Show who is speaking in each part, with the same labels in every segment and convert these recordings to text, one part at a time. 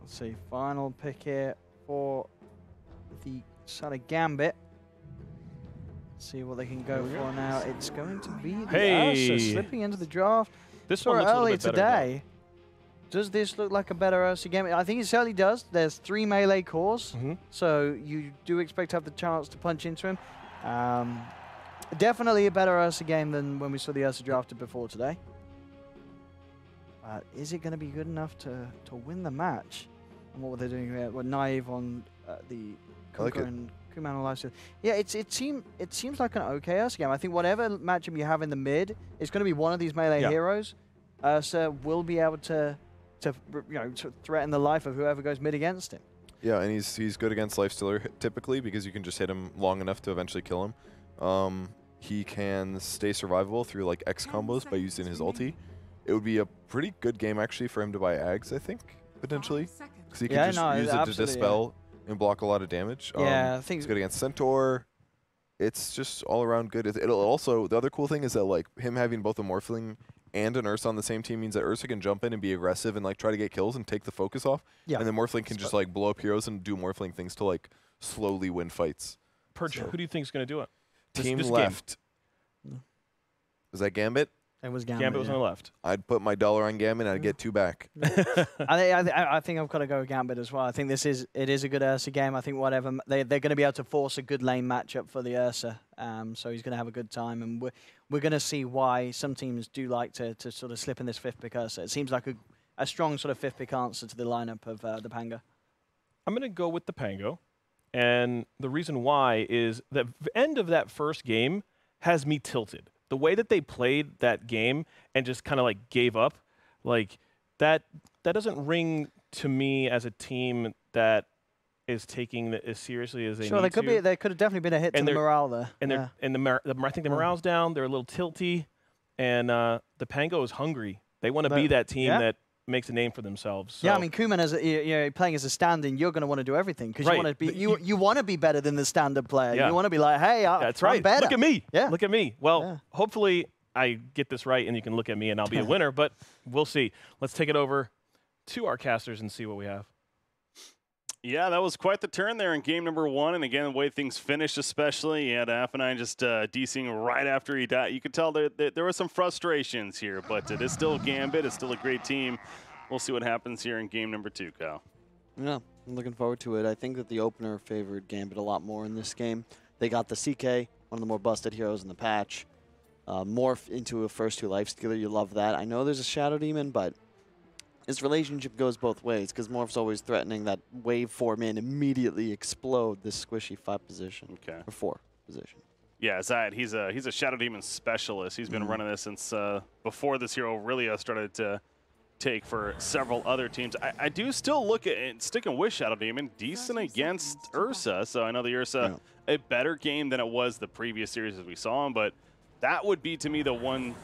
Speaker 1: Let's see, final pick here for the side of Gambit. See what they can go for now. It's going to be the Ursa slipping into the draft.
Speaker 2: This one looks
Speaker 1: earlier
Speaker 2: a little bit better
Speaker 1: today. Does this look like a better Ursa game? I think it certainly does. There's 3 melee cores, so you do expect to have the chance to punch into him. Definitely a better Ursa game than when we saw the Ursa drafted before today. Is it going to be good enough to win the match? And what were they doing here? Well, naive on the Kunkka and Kuman on live. Yeah, it seems like an okay Ursa game. I think whatever matchup you have in the mid, it's going to be one of these melee heroes. Ursa will be able to threaten the life of whoever goes mid against him.
Speaker 3: Yeah, and he's good against Lifestealer typically because you can just hit him long enough to eventually kill him. He can stay survivable through like X combos by using his ulti. It would be a pretty good game actually for him to buy Ags, I think, potentially, because he can just use it to dispel and block a lot of damage.
Speaker 1: I think
Speaker 3: it's good against Centaur. It's just all around good. It'll also, the other cool thing is that like him having both a Morphling and an Ursa on the same team means that Ursa can jump in and be aggressive and like try to get kills and take the focus off. Yeah. And then Morphling can just like blow up heroes and do Morphling things to like slowly win fights.
Speaker 2: Purge, who do you think is going to do it?
Speaker 3: Team left. Was that Gambit?
Speaker 1: It was Gambit.
Speaker 2: Gambit was on the left.
Speaker 3: I'd put my $1 on Gambit and I'd get 2 back.
Speaker 1: I think I've got to go with Gambit as well. I think it is a good Ursa game. I think whatever they're going to be able to force a good lane matchup for the Ursa. So he's going to have a good time, and we're going to see why some teams do like to sort of slip in this 5th pick Ursa. It seems like a strong sort of 5th pick answer to the lineup of the Pango.
Speaker 2: I'm going to go with the Pango, and the reason why is the end of that first game has me tilted. The way that they played that game and just kind of like gave up, like that doesn't ring to me as a team that is taking it as seriously as they need to.
Speaker 1: There could have definitely been a hit to the morale there.
Speaker 2: And I think the morale's down. They're a little tilty, and the Pango is hungry. They want to be that team that makes a name for themselves. So.
Speaker 1: Yeah, I mean, Kuman as playing as a stand-in, you're going to want to do everything because you want to be better than the standard player. You want to be like, hey,
Speaker 2: that's
Speaker 1: I'm better.
Speaker 2: Look at me. Yeah. Look at me. Well, hopefully I get this right and you can look at me and I'll be a winner, but we'll see. Let's take it over to our casters and see what we have.
Speaker 4: Yeah, that was quite the turn there in game number 1. And again, the way things finished especially, you had F9 just DCing right after he died. You could tell there were some frustrations here, but it is still Gambit. It's still a great team. We'll see what happens here in game number 2, Kyle.
Speaker 5: Yeah, I'm looking forward to it. I think that the opener favored Gambit a lot more in this game. They got the CK, one of the more busted heroes in the patch. Morph into a first 2 lifestealer. You love that. I know there's a Shadow Demon, but this relationship goes both ways because Morph's always threatening that wave 4 man immediately explode this squishy 5 position.
Speaker 4: Okay.
Speaker 5: Or 4 position.
Speaker 4: Yeah, Zayat, he's a Shadow Demon specialist. He's been running this since before this hero really started to take for several other teams. I do still look at it, sticking with Shadow Demon, decent against Ursa. So I know the Ursa a better game than it was the previous series as we saw him, but that would be to me the one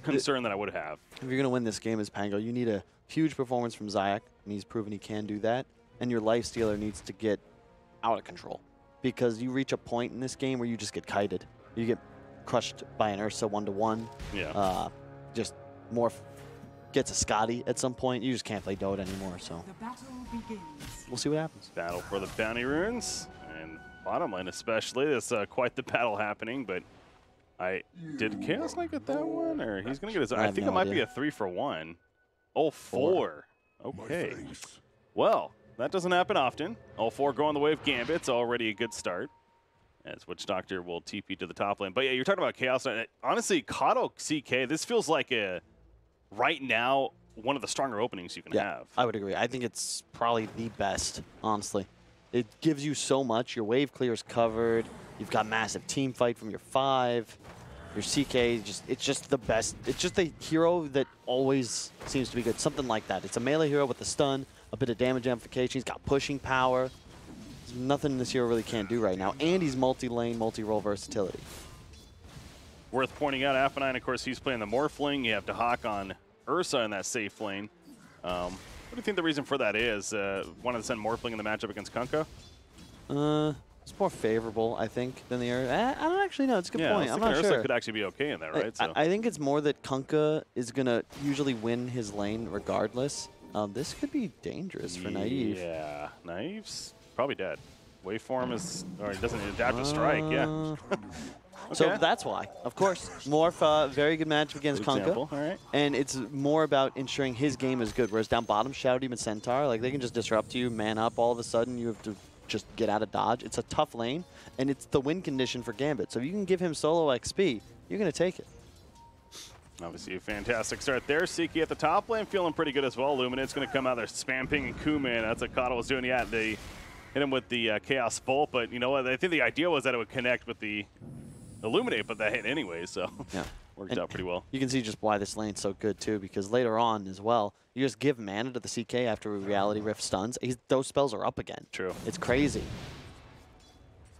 Speaker 4: concern that I would have.
Speaker 5: If you're going to win this game as Pango, you need a huge performance from Zayak, and he's proven he can do that. And your lifestealer needs to get out of control because you reach a point in this game where you just get kited. You get crushed by an Ursa 1-to-1.
Speaker 4: Yeah.
Speaker 5: Just Morph gets a Scotty at some point. You just can't play Dota anymore. So we'll see what happens.
Speaker 4: Battle for the bounty runes and bottom lane especially. There's quite the battle happening, but did Chaos Knight get that one, or he's gonna get his? I think it might be a 3-for-1. Oh, 4. Okay. Well, that doesn't happen often. All 4 go on the way of Gambit. It's already a good start. As Witch Doctor will TP to the top lane. But yeah, you're talking about Chaos Knight. Honestly, Kato CK, this feels like right now one of the stronger openings you can have.
Speaker 5: I would agree. I think it's probably the best, honestly. It gives you so much. Your wave clear is covered. You've got massive team fight from your 5. Your CK, it's just the best. It's just a hero that always seems to be good. Something like that. It's a melee hero with a stun, a bit of damage amplification. He's got pushing power. There's nothing this hero really can't do right now. And he's multi-lane, multi-role versatility.
Speaker 4: Worth pointing out, F9, of course, he's playing the Morphling. You have to hawk on Ursa in that safe lane. What do you think the reason for that is? Wanted to send Morphling in the matchup against Kunkka?
Speaker 5: It's more favorable, I think, than the Ursa. I don't actually know. It's a good point. I'm not
Speaker 4: Ursa
Speaker 5: sure.
Speaker 4: Could actually be okay in that, right?
Speaker 5: I think it's more that Kunkka is going to usually win his lane regardless. This could be dangerous for NaVi.
Speaker 4: Yeah, NaVi's probably dead. Waveform is, or he doesn't adapt to strike, yeah. Okay.
Speaker 5: So that's why. Of course, Morph, very good match against Kunkka.
Speaker 4: All right.
Speaker 5: And it's more about ensuring his game is good. Whereas down bottom, Shadow Demon Centaur, like they can just disrupt you, man up, all of a sudden you have to just get out of dodge. It's a tough lane, and it's the win condition for Gambit. So if you can give him solo XP, you're going to take it.
Speaker 4: Obviously a fantastic start there. Siki at the top lane, feeling pretty good as well. Luminate's going to come out there, spam ping and Kuman. That's what Kotl was doing. Yeah, they hit him with the Chaos Bolt, but you know what? I think the idea was that it would connect with the Illuminate, but that hit anyway, so
Speaker 5: yeah.
Speaker 4: Worked out pretty well.
Speaker 5: You can see just why this lane's so good too, because later on as well, you just give mana to the CK after Reality Rift stuns. Those spells are up again.
Speaker 4: True.
Speaker 5: It's crazy.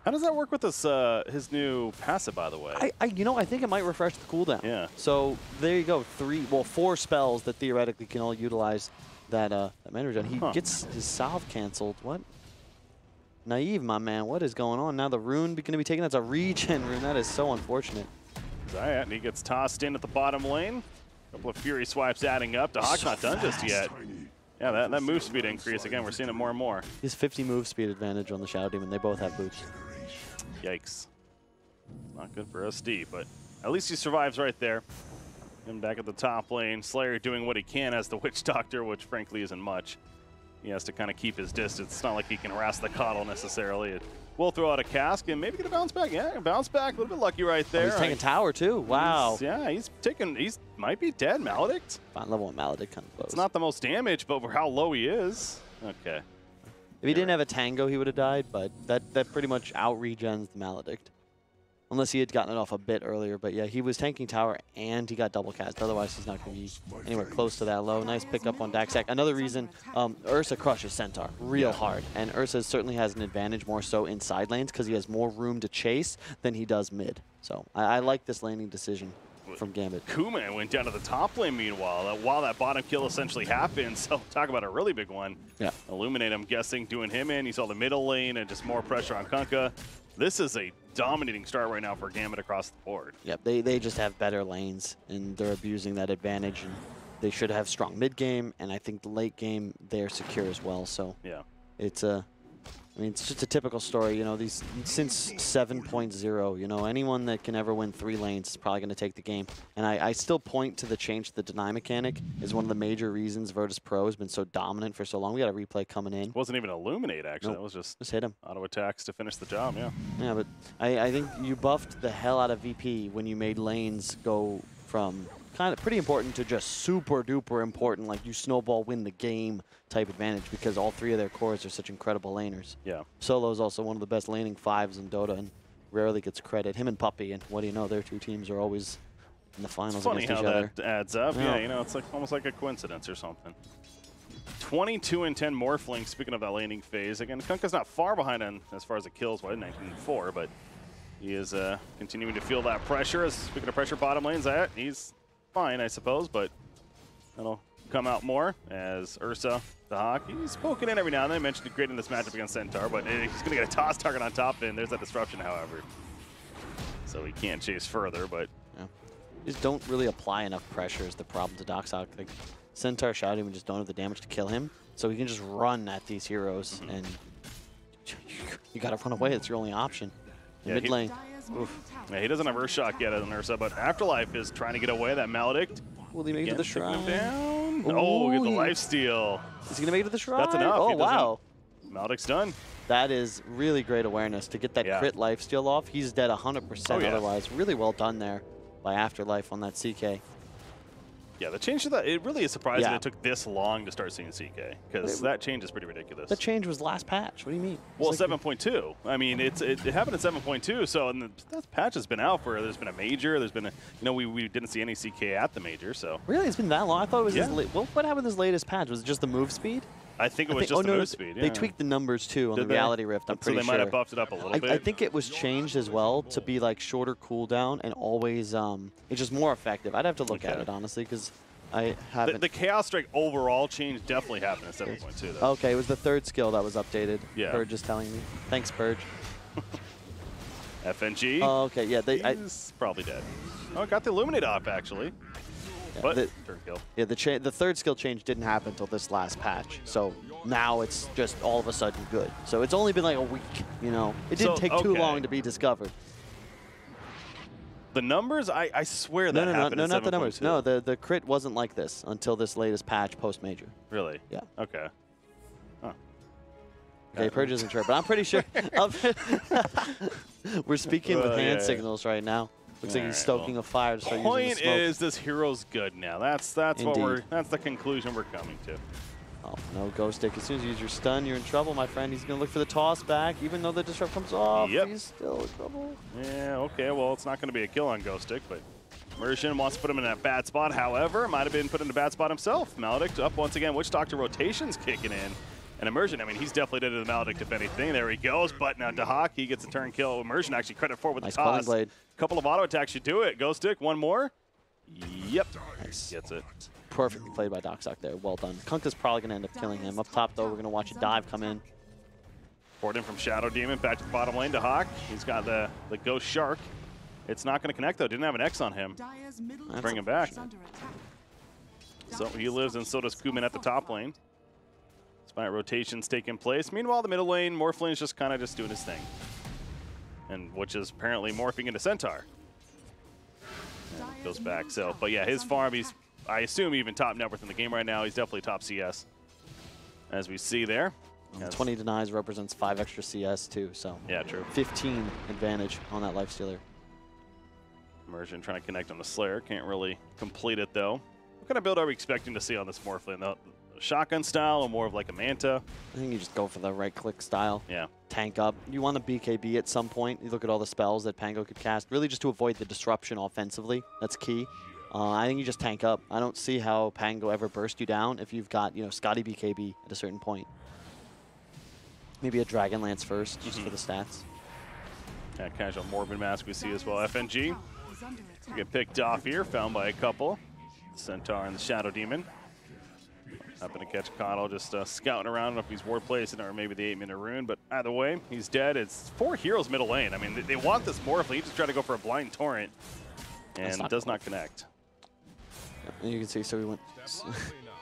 Speaker 4: How does that work with this, his new passive, by the way?
Speaker 5: I think it might refresh the cooldown.
Speaker 4: Yeah.
Speaker 5: So there you go. 4 spells that theoretically can all utilize that mana regen. He gets his salve canceled. What? NaVi, my man. What is going on? Now the rune going to be taken. That's a regen rune. That is so unfortunate.
Speaker 4: Zayat, and he gets tossed in at the bottom lane. A couple of Fury swipes adding up. Dahak's not done just yet. Yeah, that move speed increase. Again, we're seeing it more and more.
Speaker 5: His 50 move speed advantage on the Shadow Demon. They both have boots.
Speaker 4: Yikes. Not good for SD, but at least he survives right there. Him back at the top lane. Slayer doing what he can as the Witch Doctor, which frankly isn't much. He has to kind of keep his distance. It's not like he can harass the Kotl necessarily. It will throw out a cask and maybe get a bounce back. Yeah, a bounce back. A little bit lucky right there.
Speaker 5: Oh, he's taking tower too. Wow.
Speaker 4: He's might be dead. Maledict.
Speaker 5: Fine, level 1 Maledict kind of close.
Speaker 4: It's not the most damage, but for how low he is. Okay.
Speaker 5: If he didn't have a Tango, he would have died, but that pretty much out-regens the Maledict. Unless he had gotten it off a bit earlier, but yeah, he was tanking tower and he got double cast. Otherwise, he's not going to be anywhere close to that low. Nice pickup on Tekcac. Another reason, Ursa crushes Centaur real hard, and Ursa certainly has an advantage more so in side lanes because he has more room to chase than he does mid. So I like this laning decision from Gambit.
Speaker 4: Kuman went down to the top lane meanwhile, while that bottom kill essentially happened. So talk about a really big one.
Speaker 5: Yeah.
Speaker 4: Illuminate, I'm guessing, doing him in. You saw the middle lane and just more pressure on Kunkka. This is a dominating start right now for Gambit across the board.
Speaker 5: Yep, they just have better lanes, and they're abusing that advantage. And they should have strong mid game, and I think the late game they're secure as well. So
Speaker 4: yeah,
Speaker 5: it's it's just a typical story. You know, these since 7.0, you know, anyone that can ever win 3 lanes is probably going to take the game. And I still point to the change to the deny mechanic is one of the major reasons Virtus Pro has been so dominant for so long. We got a replay coming in.
Speaker 4: It wasn't even Illuminate, actually.
Speaker 5: Nope.
Speaker 4: That was just
Speaker 5: hit him.
Speaker 4: Auto attacks to finish the job, yeah.
Speaker 5: Yeah, but I think you buffed the hell out of VP when you made lanes go from kind of pretty important to just super duper important, like you snowball win the game type advantage, because all 3 of their cores are such incredible laners.
Speaker 4: Yeah.
Speaker 5: Solo is also one of the best laning 5s in Dota and rarely gets credit. Him and Puppy, and what do you know, their 2 teams are always in the finals against each other.
Speaker 4: It's funny how that adds up. Yeah, you know, it's like almost like a coincidence or something. 22 and 10 Morphling, speaking of that laning phase. Again, Kunkka's not far behind on as far as the kills, 19-4, but he is continuing to feel that pressure. Speaking of pressure bottom lanes, he's fine, I suppose, but that'll come out more as Ursa, the Hawk, he's poking in every now and then. I mentioned it great in this matchup against Centaur, but he's going to get a toss target on top, and there's that disruption, however. So he can't chase further, but...
Speaker 5: Yeah. Just don't really apply enough pressure is the problem to Doxhawk. Like, Centaur Shadow Demon just don't have the damage to kill him, so he can just run at these heroes, and you got to run away. It's your only option.
Speaker 4: Yeah,
Speaker 5: mid lane.
Speaker 4: Oof. Yeah, he doesn't have Earthshock yet on Ursa, but Afterlife is trying to get away. That Maledict.
Speaker 5: Will he make it to the shrine?
Speaker 4: Down.
Speaker 5: Ooh,
Speaker 4: oh, get the lifesteal.
Speaker 5: Is he going to make it to the shrine?
Speaker 4: That's enough.
Speaker 5: Oh, wow.
Speaker 4: Maledict's done.
Speaker 5: That is really great awareness to get that crit lifesteal off. He's dead 100% otherwise. Really well done there by Afterlife on that CK.
Speaker 4: Yeah, the change to that, it really is surprising it took this long to start seeing CK, because that change is pretty ridiculous.
Speaker 5: The change was last patch. What do you mean?
Speaker 4: Well, 7.2. I mean, it happened at 7.2, so that patch has been out for, there's been a major, there's been a, you know, we didn't see any CK at the major, so.
Speaker 5: Really? It's been that long? I thought it was his what happened with his latest patch? Was it just the move speed?
Speaker 4: I think it was just the move speed,
Speaker 5: They tweaked the numbers, too, on the Reality Rift, I'm pretty sure.
Speaker 4: So they might have buffed it up a little bit.
Speaker 5: I think it was changed as well to be, like, shorter cooldown and always, it's just more effective. I'd have to look at it, honestly, because I haven't.
Speaker 4: The Chaos Strike overall change definitely happened at 7.2, though.
Speaker 5: Okay, it was the 3rd skill that was updated.
Speaker 4: Yeah.
Speaker 5: Purge is telling me. Thanks, Purge.
Speaker 4: FNG.
Speaker 5: Oh, okay, yeah.
Speaker 4: He's probably dead. Oh, got the Illuminate off, actually. but turn kill.
Speaker 5: Yeah, the third skill change didn't happen until this last patch. So now it's just all of a sudden good. So it's only been like a week, you know. It didn't take too long to be discovered.
Speaker 4: The numbers, I swear that happened
Speaker 5: no,
Speaker 4: in
Speaker 5: not the numbers.
Speaker 4: 7.2.
Speaker 5: No, the crit wasn't like this until this latest patch post-major.
Speaker 4: Really?
Speaker 5: Yeah.
Speaker 4: Okay. Huh.
Speaker 5: Okay, Purge isn't sure, but I'm pretty sure. We're speaking with hand signals right now. Looks like he's stoking a fire to start using the smoke.
Speaker 4: Point is, this hero's good now. That's the conclusion we're coming to.
Speaker 5: Oh, no ghost stick. As soon as you use your stun, you're in trouble, my friend. He's going to look for the toss back. Even though the disrupt comes off, he's still in trouble.
Speaker 4: Yeah, okay, well, it's not going to be a kill on ghost stick, but Immersion wants to put him in a bad spot. However, might have been put in a bad spot himself. Maledict up once again. Witch Doctor rotation's kicking in. And Immersion, I mean, he's definitely dead to the Maledict, if anything. There he goes. But now Dahak, he gets a turn kill. Immersion actually credit for with the toss.
Speaker 5: Blade.
Speaker 4: A couple of auto attacks should do it. Ghost stick, one more. Yep.
Speaker 5: Nice.
Speaker 4: Gets it.
Speaker 5: Perfectly played by Doxock there. Well done. Kunkka's probably going to end up killing him. Up top, though, we're going to watch a dive come in.
Speaker 4: Poured in from Shadow Demon back to the bottom lane to Hawk. He's got the Ghost Shark. It's not going to connect, though. Didn't have an X on him. Bring him back. So he lives, and so does Kuman at the top lane. Despite rotations taking place. Meanwhile, the middle lane, Morphling is kind of doing his thing. And which is apparently morphing into Centaur. And goes back. So, but yeah, his farm, he's, I assume, even top net worth in the game right now. He's definitely top CS, as we see there.
Speaker 5: 20 denies represents 5 extra CS too, so
Speaker 4: yeah, true.
Speaker 5: 15 advantage on that lifestealer.
Speaker 4: Immersion trying to connect on the Slayer. Can't really complete it, though. What kind of build are we expecting to see on this Morphling? The shotgun style or more of like a Manta?
Speaker 5: I think you just go for the right-click style.
Speaker 4: Yeah.
Speaker 5: Tank up. You want a BKB at some point. You look at all the spells that Pango could cast, really just to avoid the disruption offensively. That's key. I think you just tank up. I don't see how Pango ever burst you down if you've got, you know, Scotty BKB at a certain point. Maybe a Dragon Lance first, just for the stats.
Speaker 4: Yeah, casual Morbid Mask we see as well. FNG get picked off here, found by a couple. Centaur and the Shadow Demon. Happen to catch Coddle just scouting around. I don't know if he's ward placing or maybe the 8-minute rune, but either way, he's dead. It's 4 heroes middle lane. I mean, they want this Morphling. He just tried to go for a blind torrent and does not connect.
Speaker 5: And you can see, so he went,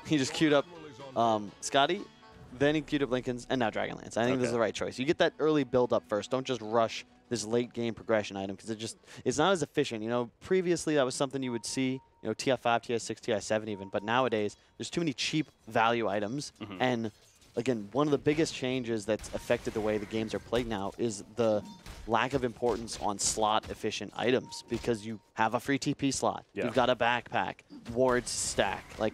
Speaker 5: he just queued up Scotty, then he queued up Lincoln's, and now Dragon Lance. I think this is the right choice. You get that early build up first. Don't just rush this late game progression item because it's not as efficient. You know, previously that was something you would see, you know, TF5, TS6, TI7 even, but nowadays there's too many cheap value items. And again, one of the biggest changes that's affected the way the games are played now is the lack of importance on slot efficient items because you have a free TP slot. You've got a backpack, wards stack. Like,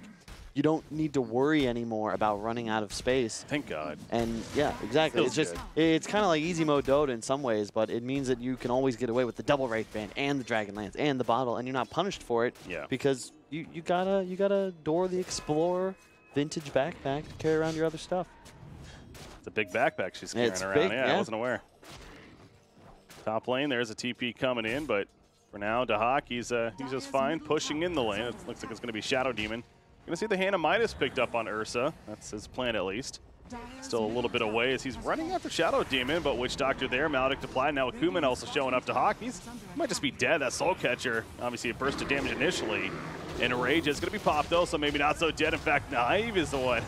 Speaker 5: you don't need to worry anymore about running out of space.
Speaker 4: Thank God.
Speaker 5: And yeah, exactly. It's just, it's kind of like easy mode Dota in some ways, but it means that you can always get away with the double Wraith Band and the Dragon Lance and the bottle, and you're not punished for it because you gotta door the Explorer vintage backpack to carry around your other stuff.
Speaker 4: It's a big backpack she's carrying around.
Speaker 5: Big,
Speaker 4: I wasn't aware. Top lane, there's a TP coming in, but for now, Dahak, he's just fine, pushing in the lane. It looks like it's going to be Shadow Demon. Going to see the Hand of Midas picked up on Ursa. That's his plan, at least. Still a little bit away as he's running after Shadow Demon, but Witch Doctor there, Maledict applied. Now Kuman also showing up to Hawk. He might just be dead. That Soul Catcher, obviously a burst of damage initially. And Rage is going to be popped, though, so maybe not so dead. In fact, NaVi is the one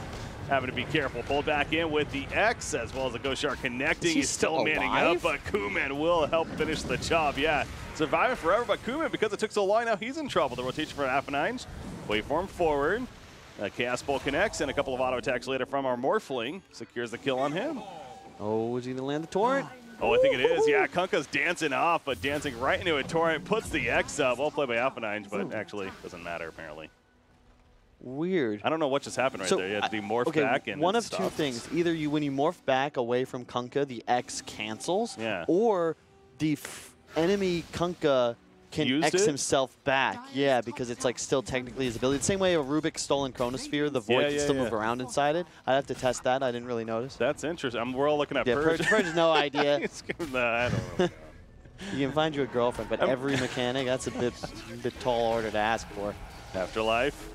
Speaker 4: having to be careful. Pulled back in with the X, as well as the Ghost Shark connecting. He's still manning up, but Kuman will help finish the job. Yeah, surviving forever, but Kuman, because it took so long, now he's in trouble. The rotation for F9. Waveform forward. Chaos Bolt connects, and a couple of auto attacks later from our Morphling secures the kill on him.
Speaker 5: Oh, is he going to land the torrent?
Speaker 4: Oh, I think it is. Yeah, Kunkka's dancing off, but dancing right into a torrent. Puts the X up. Well played by F9, but actually doesn't matter, apparently.
Speaker 5: Weird.
Speaker 4: I don't know what just happened right there. You had to be morphed back and
Speaker 5: one of two things. Either when you morph back away from Kunkka, the X cancels, or the enemy Kunkka can X himself back. Yeah, because it's like still technically his ability. The same way a Rubik's stolen Chronosphere, the void can still move around inside it. I'd have to test that. I didn't really notice.
Speaker 4: That's interesting. We're all looking at Purge.
Speaker 5: Purge has no idea.
Speaker 4: I don't know.
Speaker 5: You can find you a girlfriend, but every mechanic, that's a bit tall order to ask for.
Speaker 4: Afterlife.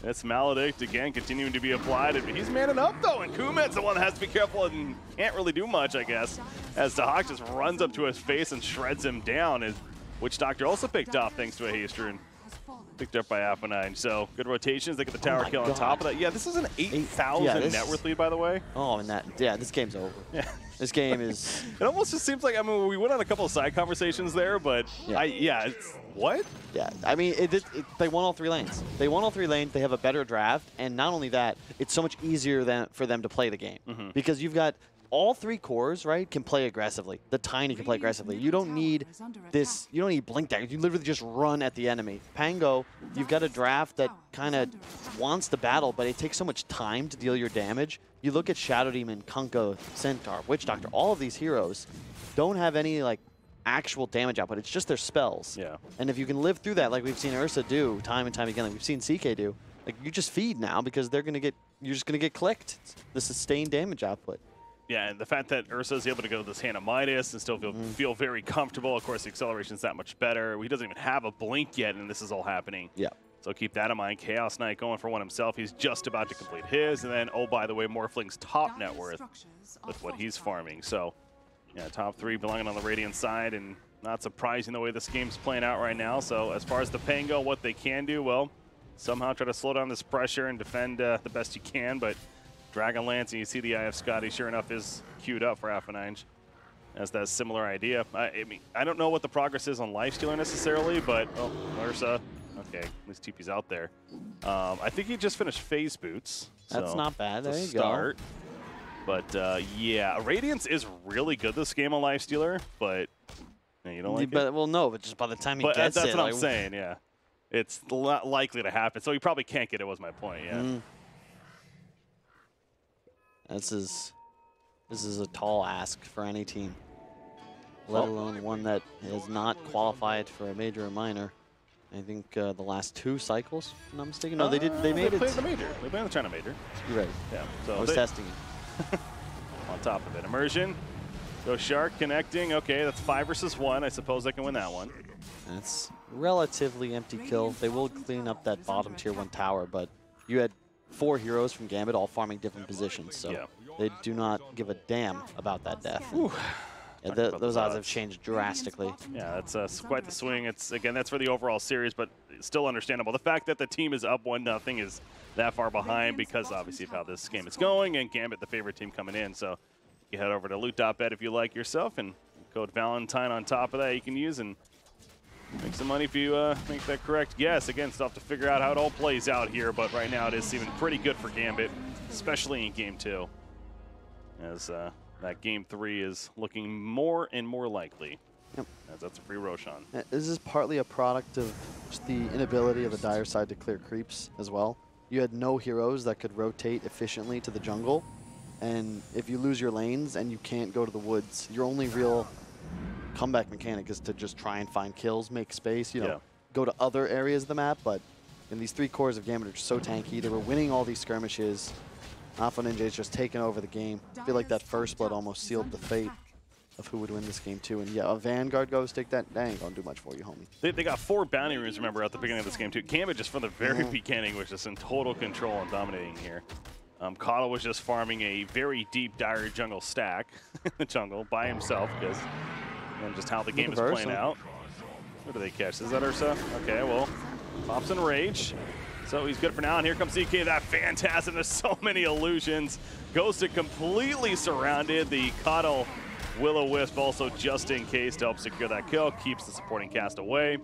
Speaker 4: It's Maledict again, continuing to be applied. He's manning up, though, and Kuman's the one that has to be careful and can't really do much, I guess, as Dahak just runs up to his face and shreds him down. His Witch Doctor also picked off thanks to a haste rune. Picked up by Alpha9. So good rotations. They get the tower kill on top of that. Yeah, this is an 8,000 net worth lead, by the way.
Speaker 5: Oh, and this game's over.
Speaker 4: Yeah.
Speaker 5: This game is.
Speaker 4: It almost just seems like, I mean, we went on a couple of side conversations there, but it's, what?
Speaker 5: Yeah, I mean, they won all 3 lanes. They won all 3 lanes. They have a better draft, and not only that, it's so much easier for them to play the game because you've got. All 3 cores, right, can play aggressively. The Tiny can play aggressively. You don't need this, you don't need blink daggers. You literally just run at the enemy. Pango, you've got a draft that kind of wants the battle, but it takes so much time to deal your damage. You look at Shadow Demon, Kunko, Centaur, Witch Doctor, all of these heroes don't have any, like, actual damage output. It's just their spells.
Speaker 4: Yeah.
Speaker 5: And if you can live through that, like we've seen Ursa do time and time again, like we've seen CK do, like you just feed now because you're just going to get clicked. It's the sustained damage output.
Speaker 4: Yeah, and the fact that Ursa is able to go this Hand of Midas and still feel very comfortable. Of course, the acceleration's that much better. He doesn't even have a blink yet, and this is all happening.
Speaker 5: Yeah.
Speaker 4: So keep that in mind. Chaos Knight going for one himself. He's just about to complete his. And then, oh, by the way, Morphling's top net worth with what he's farming. So, yeah, top 3 belonging on the Radiant side. And not surprising the way this game's playing out right now. So as far as the Pango, what they can do, well, somehow try to slow down this pressure and defend the best you can. But Dragonlance, and you see the Eye of Scotty, sure enough, is queued up for Alpha9 as that similar idea. I mean, I don't know what the progress is on Lifestealer necessarily, but, oh, Ursa, okay, at least TP's out there. I think he just finished Phase Boots.
Speaker 5: That's not bad, there you
Speaker 4: go. But, yeah, Radiance is really good this game on Lifestealer, but you don't like it?
Speaker 5: Well, no, but just by the time he gets
Speaker 4: that's
Speaker 5: it.
Speaker 4: what I'm saying, yeah. It's not likely to happen, so he probably can't get it, was my point, yeah.
Speaker 5: This is a tall ask for any team, let alone one that has not qualified for a major or minor. I think the last 2 cycles, if I'm not mistaken. No, they did. They made it.
Speaker 4: They played the major. They played the China major.
Speaker 5: You're right.
Speaker 4: Yeah. So
Speaker 5: I was testing it.
Speaker 4: On top of it, Immersion. Go Shark connecting. Okay, that's 5 versus 1. I suppose they can win that one.
Speaker 5: That's relatively empty kill. They will clean up that bottom tier 1 tower, but you had 4 heroes from Gambit all farming different positions, so they do not give a damn about that death. Yeah, those odds have changed drastically.
Speaker 4: Yeah, that's quite the swing. It's again, that's for the overall series, but still understandable. The fact that the team is up 1-0 is that far behind because obviously of how this game is going, and Gambit the favorite team coming in. So you head over to loot.bet if you like yourself, and code Valentine on top of that you can use and make some money if you make that correct guess. Again, still have to figure out how it all plays out here, but right now it is seeming pretty good for Gambit, especially in Game 2, as that Game 3 is looking more and more likely.
Speaker 5: Yep.
Speaker 4: As that's a free Roshan.
Speaker 5: This is partly a product of just the inability of the Dire side to clear creeps as well. You had no heroes that could rotate efficiently to the jungle, and if you lose your lanes and you can't go to the woods, your only real comeback mechanic is to just try and find kills, make space, you know, go to other areas of the map. But in these 3 cores of Gambit are just so tanky. They were winning all these skirmishes. Alpha Ninja is just taking over the game. I feel like that first blood almost sealed the fate of who would win this game too. And yeah, a Vanguard Ghost, take that. That ain't gonna do much for you, homie.
Speaker 4: They got 4 bounty runes, remember, at the beginning of this game too. Gambit just from the very beginning was just in total control and dominating here. Kotl was just farming a very deep dire jungle stack in the jungle by himself because just how the game is playing out. Who do they catch? Is that Ursa? Okay, well, pops in rage. So he's good for now, and here comes CK, that fantastic. There's so many illusions. Goes to completely surrounded. The Kotl Will-O-Wisp also just in case to help secure that kill. Keeps the supporting cast away.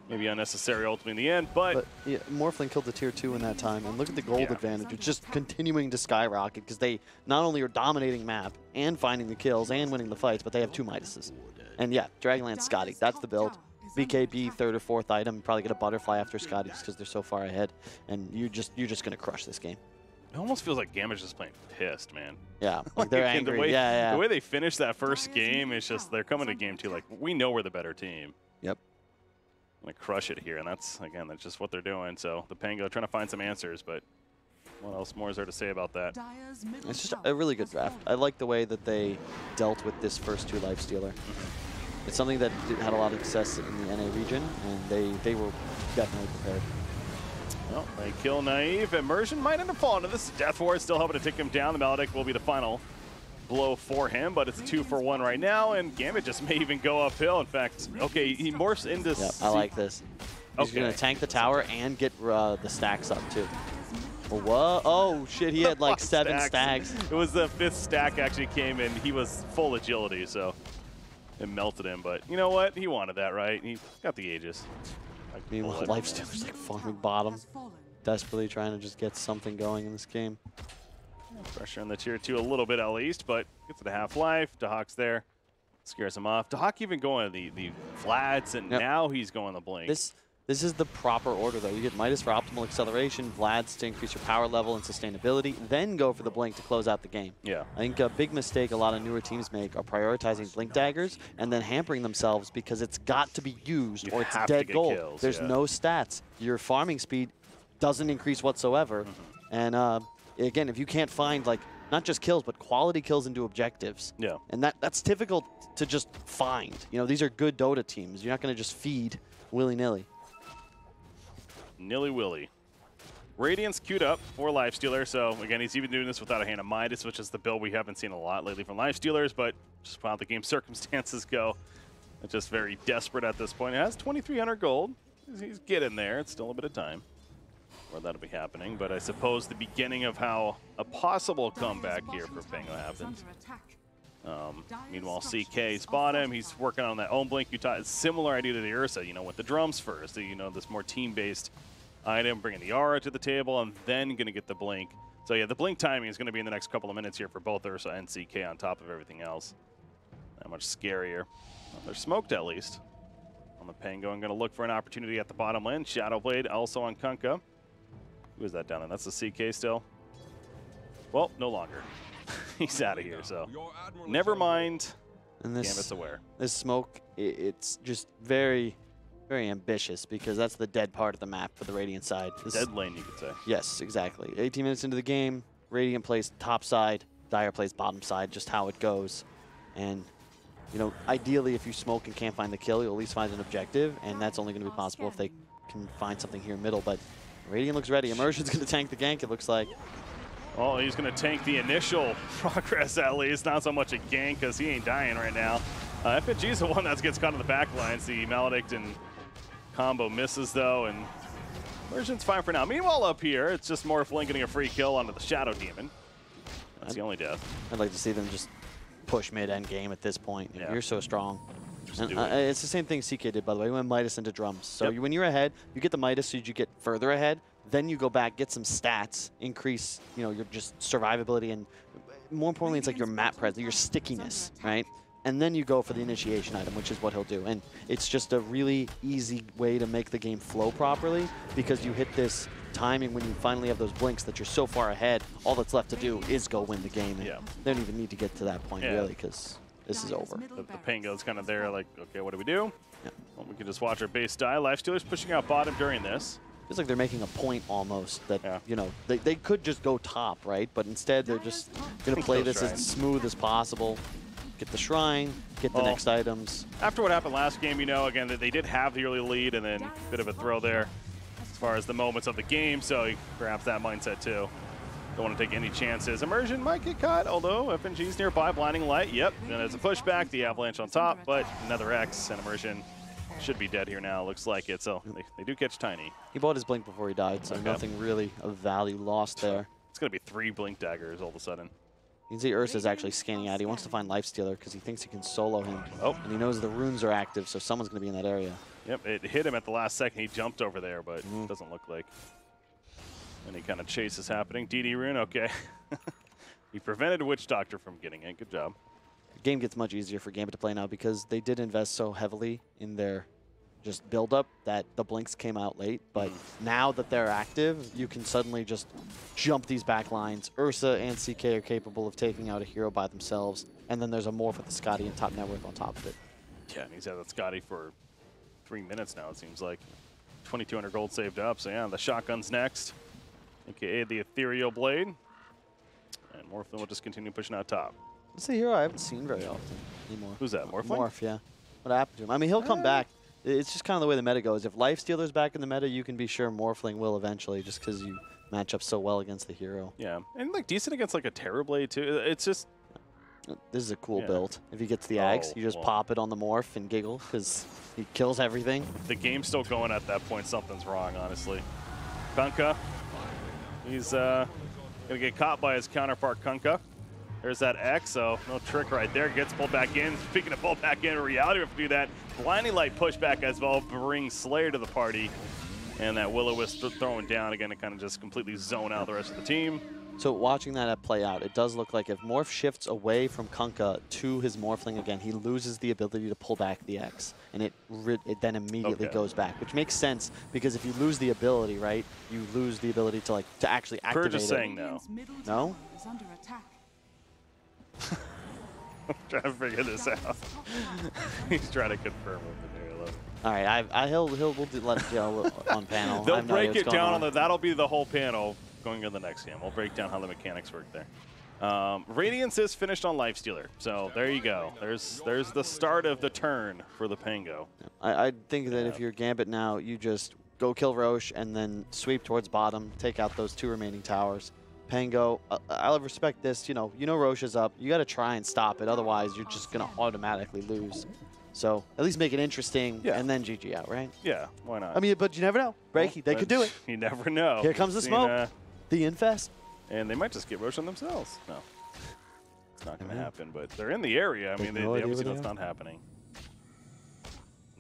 Speaker 4: Maybe unnecessary ultimately in the end, but
Speaker 5: yeah, Morphling killed the tier 2 in that time, and look at the gold advantage. It's just continuing to skyrocket because they not only are dominating map and finding the kills and winning the fights, but they have 2 Midases. And yeah, Dragonlance Scotty, that's the build. BKB 3rd or 4th item, probably get a butterfly after Scotty just because they're so far ahead, and you're just gonna crush this game.
Speaker 4: It almost feels like Gambit's just playing pissed, man.
Speaker 5: Yeah, like they're angry.
Speaker 4: The way they finished that first game is just they're coming to game 2 like we know we're the better team.
Speaker 5: Yep.
Speaker 4: I'm gonna crush it here, and that's just what they're doing. So the Pango trying to find some answers, but what else more is there to say about that?
Speaker 5: It's just a really good draft. I like the way that they dealt with this first 2 Lifestealer. It's something that had a lot of success in the NA region, and they were definitely prepared.
Speaker 4: Well, they kill Naive. Immersion might end up falling to this. Death Ward still helping to take him down. The Maledict will be the final blow for him, but it's a 2-for-1 right now, and Gambit just may even go uphill. In fact, okay, he morphs into...
Speaker 5: Yep, I like this. He's going to tank the tower and get the stacks up, too. Whoa. Oh, shit. He had like 7 stacks.
Speaker 4: It was the 5th stack actually came in. He was full agility, so it melted him. But you know what? He wanted that, right? He got the Aegis.
Speaker 5: Meanwhile, Lifestealer's like farming bottom, desperately trying to just get something going in this game.
Speaker 4: Pressure on the tier 2 a little bit at least, but gets it a half-life. Dahak's there. Scares him off. Dahak even going the Vlads, and now he's going the Blink.
Speaker 5: This is the proper order, though. You get Midas for optimal acceleration, Vlad's to increase your power level and sustainability, then go for the Blink to close out the game.
Speaker 4: Yeah.
Speaker 5: I think a big mistake a lot of newer teams make are prioritizing Blink daggers and then hampering themselves because it's got to be used or it's dead gold.
Speaker 4: Kills,
Speaker 5: There's no stats. Your farming speed doesn't increase whatsoever. And again, if you can't find like not just kills, but quality kills into objectives.
Speaker 4: Yeah.
Speaker 5: And that's difficult to just find. You know, these are good Dota teams. You're not going to just feed willy-nilly.
Speaker 4: Nilly-willy. Radiant's queued up for Lifestealer, so again, he's even doing this without a hand of Midas, which is the build we haven't seen a lot lately from Lifestealers, but just how the game circumstances go. It's just very desperate at this point. It has 2,300 gold. He's getting there. It's still a bit of time where that'll be happening, but I suppose the beginning of how a possible comeback here for Pango happens. Meanwhile, CK spot him. He's working on that own blink. You taught a similar idea to the Ursa, you know, with the drums first. You know, this more team-based item, bringing the aura to the table, and then going to get the blink. So yeah, the blink timing is going to be in the next couple of minutes here for both Ursa and CK on top of everything else. That much scarier. Well, they're smoked at least. On the Pango, I'm going to look for an opportunity at the bottom lane. Shadowblade also on Kunkka. Who is that down there? That's the CK still. Well, no longer. He's out of here, so never mind.
Speaker 5: And this,
Speaker 4: Gambit's aware.
Speaker 5: This smoke, it's just very, very ambitious because that's the dead part of the map for the Radiant side.
Speaker 4: Dead lane, you could say.
Speaker 5: Yes, exactly. 18 minutes into the game, Radiant plays top side, Dire plays bottom side, just how it goes. And, you know, ideally, if you smoke and can't find the kill, you'll at least find an objective, and that's only going to be possible if they can find something here in middle. But Radiant looks ready. Immersion's going to tank the gank, it looks like.
Speaker 4: Well, he's going to tank the initial progress at least, not so much a gank because he ain't dying right now. FNG's the one that gets caught in the back lines. The Maledictin combo misses though, and Immersion's fine for now. Meanwhile up here, it's just Morphling getting a free kill onto the Shadow Demon. That's the only death.
Speaker 5: I'd like to see them just push mid-end game at this point.
Speaker 4: Yeah.
Speaker 5: You're so strong. And, it's the same thing CK did, by the way. He went Midas into drums. So when you're ahead, you get the Midas so you get further ahead. Then you go back, get some stats, increase, you know, your just survivability, and more importantly, it's like your map presence, your stickiness, right? And then you go for the initiation item, which is what he'll do. And it's just a really easy way to make the game flow properly because you hit this timing when you finally have those blinks that you're so far ahead. All that's left to do is go win the game. And they don't even need to get to that point, really, because this is over.
Speaker 4: The Pango's kind of there like, okay, what do we do? Well, we can just watch our base die. Lifestealer's pushing out bottom during this.
Speaker 5: Feels like they're making a point almost that, you know, they could just go top, right? But instead they're just going to play this as smooth as possible. Get the shrine, get the next items.
Speaker 4: After what happened last game, you know, again, they did have the early lead and then a bit of a throw there as far as the moments of the game. So he grabs that mindset too. Don't want to take any chances. Immersion might get caught, although FNG's nearby, blinding light. Yep, and there's a pushback, the avalanche on top, but another X and Immersion should be dead here now, looks like it. So they do catch Tiny.
Speaker 5: He bought his blink before he died, so nothing really of value lost there.
Speaker 4: It's going to be 3 blink daggers all of a sudden.
Speaker 5: You can see Ursa's actually scanning out. He wants to find Lifestealer because he thinks he can solo him. And he knows the runes are active, so someone's going to be in that area.
Speaker 4: Yep, it hit him at the last second. He jumped over there, but it doesn't look like any kind of chase is happening. DD rune, okay. He prevented Witch Doctor from getting it. Good job.
Speaker 5: The game gets much easier for Gambit to play now because they did invest so heavily in their just build-up that the blinks came out late. But now that they're active, you can suddenly just jump these back lines. Ursa and CK are capable of taking out a hero by themselves. And then there's a morph with the Scotty and top network on top of it.
Speaker 4: Yeah, and he's had that Scotty for 3 minutes now, it seems like. 2,200 gold saved up. So yeah, the shotgun's next, aka the Ethereal Blade. And Morphling will just continue pushing out top.
Speaker 5: That's a hero I haven't seen very often anymore.
Speaker 4: Who's that, Morphling?
Speaker 5: Morph, yeah. What happened to him? I mean, he'll come back. It's just kind of the way the meta goes. If Lifestealer's back in the meta, you can be sure Morphling will eventually, just because you match up so well against the hero.
Speaker 4: Yeah, and like decent against like a Terrorblade too. It's just
Speaker 5: This is a cool build. If he gets the axe, you just pop it on the morph and giggle because he kills everything.
Speaker 4: The game's still going at that point. Something's wrong, honestly. Kunkka, he's going to get caught by his counterpart, Kunkka. There's that X, so no trick right there. Gets pulled back in. Speaking of pulled back in, in reality, we have to do that. Blinding Light pushback as well brings Slayer to the party. And that Will-O-Wisp throwing down again to kind of just completely zone out the rest of the team.
Speaker 5: So watching that play out, it does look like if Morph shifts away from Kunkka to his Morphling again, he loses the ability to pull back the X. And it then immediately goes back, which makes sense because if you lose the ability, right, you lose the ability to actually activate it.
Speaker 4: Purge is saying no.
Speaker 5: No?
Speaker 4: I'm trying to figure this out. He's trying to confirm with the new 11.
Speaker 5: All right, we'll let it go on panel.
Speaker 4: They'll break it down on that'll be the whole panel going into the next game. We'll break down how the mechanics work there. Radiance is finished on Lifestealer, so there you go. There's the start of the turn for the Pango.
Speaker 5: I think that if you're Gambit now, you just go kill Roche and then sweep towards bottom, take out those 2 remaining towers. Pango, I'll respect this. You know Roche is up. You got to try and stop it. Otherwise, you're just going to automatically lose. So at least make it interesting and then GG out, right?
Speaker 4: Yeah, why not?
Speaker 5: I mean, but you never know. Breaky, they could do it.
Speaker 4: You never know.
Speaker 5: Here comes the smoke. The infest.
Speaker 4: And they might just get Roche on themselves. No, it's not going to happen. But they're in the area. I mean, they obviously know it's not happening.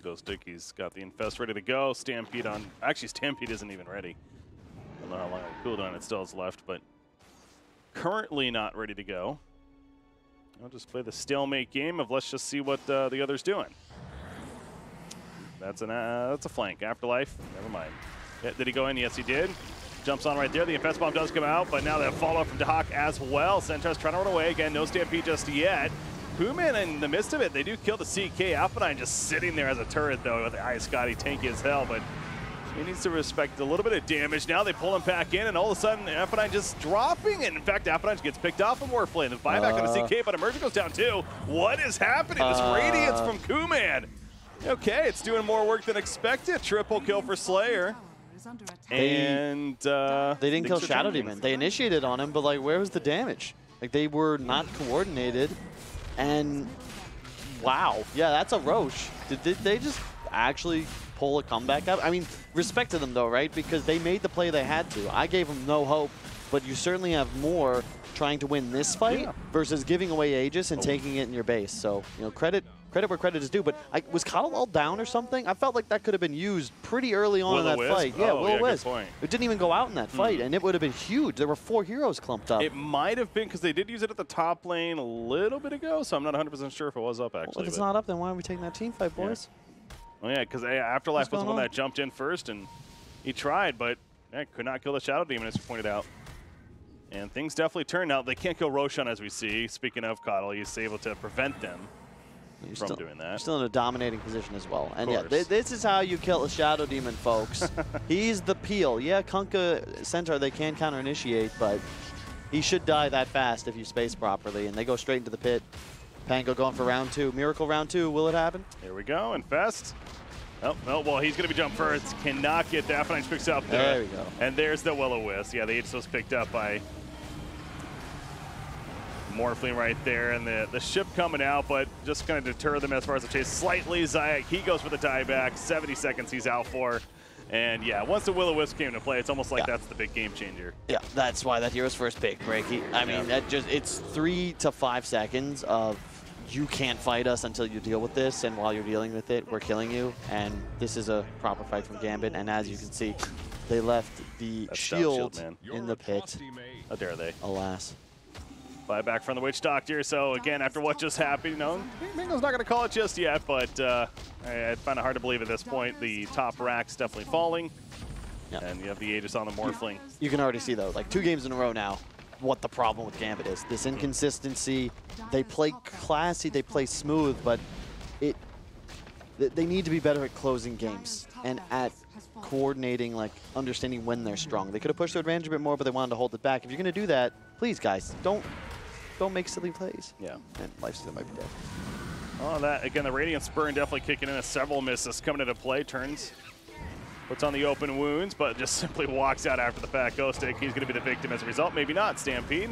Speaker 4: Ghost Dickie's got the infest ready to go. Stampede on. Actually, Stampede isn't even ready. I don't know how long of a cooldown it still has left, but currently not ready to go. I'll just play the stalemate game of let's just see what the other's doing. That's a flank. Afterlife, never mind. Yeah, did he go in? Yes, he did. Jumps on right there. The Infest Bomb does come out, but now they have follow-up from Dahak as well. Centaur's trying to run away. Again, no Stampede just yet. Poohman, in the midst of it, they do kill the CK. Alphanine just sitting there as a turret, though, with the Ice Scotty tanky as hell, but he needs to respect a little bit of damage. Now they pull him back in, and all of a sudden, Alphanine just dropping. And in fact, Alphanine gets picked off from Warflame. The buyback on the CK, but Emergent goes down too. What is happening? This Radiance from Kuman. Okay, it's doing more work than expected. Triple kill for Slayer. And
Speaker 5: they didn't kill Shadow Demon. They initiated on him, but like, where was the damage? Like, they were not coordinated. And wow, yeah, that's a Roche. Did they just actually pull a comeback out? I mean, respect to them though, right? Because they made the play they had to. I gave them no hope, but you certainly have more trying to win this fight versus giving away Aegis and taking it in your base. So, you know, credit where credit is due. But was Coddle all down or something? I felt like that could have been used pretty early on in that fight. Yeah, Will-O-Wisp. It didn't even go out in that fight, and it would have been huge. There were 4 heroes clumped up.
Speaker 4: It might have been because they did use it at the top lane a little bit ago, so I'm not 100% sure if it was up, actually.
Speaker 5: Well, if it's not up, then why are we taking that team fight, boys?
Speaker 4: Well, yeah, because Afterlife was the one that jumped in first, and he tried, but could not kill the Shadow Demon, as you pointed out. And things definitely turned out. They can't kill Roshan, as we see. Speaking of Coddle, he's able to prevent them from doing that.
Speaker 5: You're still in a dominating position as well. And yeah, this is how you kill a Shadow Demon, folks. He's the peel. Yeah, Kunkka, Centaur, they can counter-initiate, but he should die that fast if you space properly. And they go straight into the pit. Pango going for round 2. Miracle round 2. Will it happen?
Speaker 4: Here we go. Infest. Oh, well, he's going to be jumped first. Cannot get the Alphanine picks up there.
Speaker 5: There we go.
Speaker 4: And there's the Will-O-Wisp. Yeah, the Aegis was picked up by Morphling right there, and the ship coming out, but just going to deter them as far as the chase slightly. Zayak, he goes for the dieback. 70 seconds he's out for. And yeah, once the Will-O-Wisp came into play, it's almost like that's the big game changer. Yeah,
Speaker 5: that's why that hero's first pick, Breaky. I mean, it's 3 to 5 seconds of you can't fight us until you deal with this, and while you're dealing with it, we're killing you. And this is a proper fight from Gambit, and as you can see, they left the shield in the pit.
Speaker 4: How dare they?
Speaker 5: Alas.
Speaker 4: Buyback from the Witch Doctor. So again, after what just happened, you know, Mingo's not going to call it just yet, but I find it hard to believe at this point. The top rack's definitely falling, and you have the Aegis on the Morphling.
Speaker 5: You can already see, though, like 2 games in a row now, what the problem with Gambit is. This inconsistency. They play classy, they play smooth, but they need to be better at closing games and at coordinating, like understanding when they're strong. They could have pushed their advantage a bit more, but they wanted to hold it back. If you're going to do that, please, guys, don't make silly plays.
Speaker 4: Yeah.
Speaker 5: And Lifestealer might be dead.
Speaker 4: Oh, that, again, the Radiant Spurn definitely kicking in as several misses coming into play. Turns, puts on the open wounds, but just simply walks out after the fact. Ghost Egg, he's going to be the victim as a result. Maybe not. Stampede.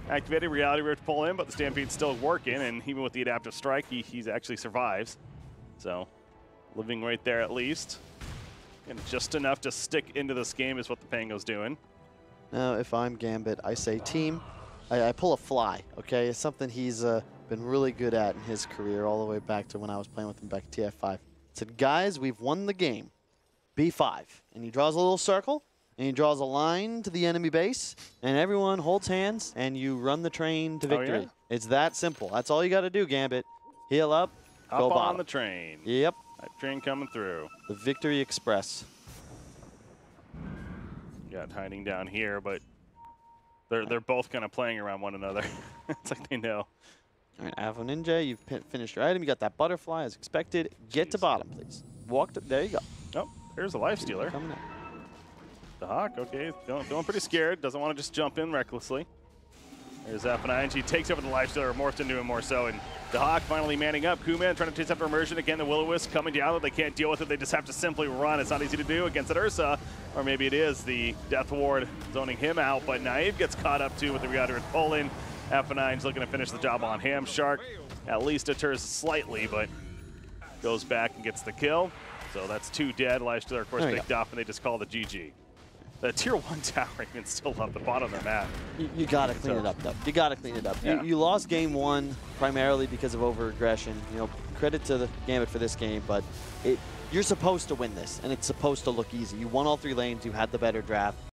Speaker 4: activated. Reality Rift pull in, but the Stampede's still working, and even with the adaptive strike, he's actually survives. So, living right there at least. And just enough to stick into this game is what the Pango's doing.
Speaker 5: Now, if I'm Gambit, I say team. I pull a fly, okay? It's something he's been really good at in his career all the way back to when I was playing with him back at TF5. Said, guys, we've won the game. B5. And he draws a little circle, and he draws a line to the enemy base, and everyone holds hands, and you run the train to victory.
Speaker 4: Oh, yeah?
Speaker 5: It's that simple. That's all you got to do, Gambit. Heal up, go
Speaker 4: Up
Speaker 5: bottom.
Speaker 4: on the train.
Speaker 5: Yep.
Speaker 4: That train coming through.
Speaker 5: The Victory Express.
Speaker 4: Got hiding down here, but they're both kind of playing around one another. It's like they know.
Speaker 5: All right, Avo Ninja, you've finished your item. You got that butterfly as expected. Get to bottom, please. Walk to, there you go.
Speaker 4: Oh, there's a life stealer.
Speaker 5: Coming in.
Speaker 4: The Hawk, okay, feeling pretty scared. Doesn't want to just jump in recklessly. There's F9. She takes over the life stealer, morphs into him more so, and the Hawk finally manning up. Kuman trying to chase after immersion. Again, the Will-O-Wisp coming down. They can't deal with it. They just have to simply run. It's not easy to do against an Ursa, or maybe it is the Death Ward zoning him out, but Naive gets caught up too with the Reality Rift pull-in. F9's looking to finish the job on him. Shark at least deters slightly, but goes back and gets the kill. So that's 2 dead. Life stealer, of course, picked up, and they just call the GG. The tier 1 tower even still up the bottom of their map.
Speaker 5: You got to clean it up, though. You got to clean it up.
Speaker 4: Yeah.
Speaker 5: You lost game 1 primarily because of over-aggression. You know, credit to the Gambit for this game, but you're supposed to win this, and it's supposed to look easy. You won all 3 lanes. You had the better draft.